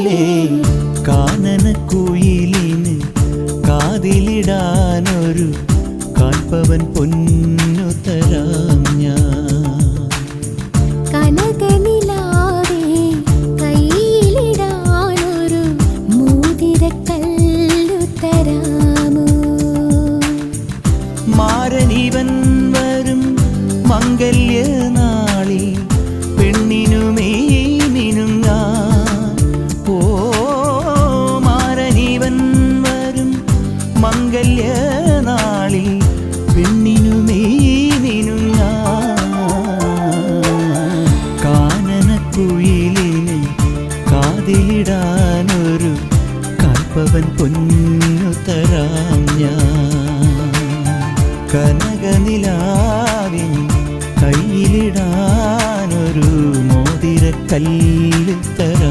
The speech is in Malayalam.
ചൊല്ലേ കാനനക്കുയിലിന് കാതിലിടാനൊരു കാൽപ്പവൻ പൊന്നു തരാം ഞാൻ. കനകനിലാവേ കയ്യിലിടാനൊരു മോതിരക്കല്ലു തരാമോ? മാരനിവൻ വരും മംഗല്യനാളിൽ പെണ്ണിനുമേ മിനുങ്ങാൻ. ഓ മാരനിവൻ വരും മംഗല്യനാളിൽ പെണ്ണിനുമേ മിനുങ്ങാൻ. കാനനക്കുയിലിന് കാതിലിടാനൊരു കാൽപ്പവൻ പൊന്നു തരാം ഞാൻ. കനകനിലാവിൻ കയ്യിലിടാനൊരു മോതിരക്കല്ല് തരാം.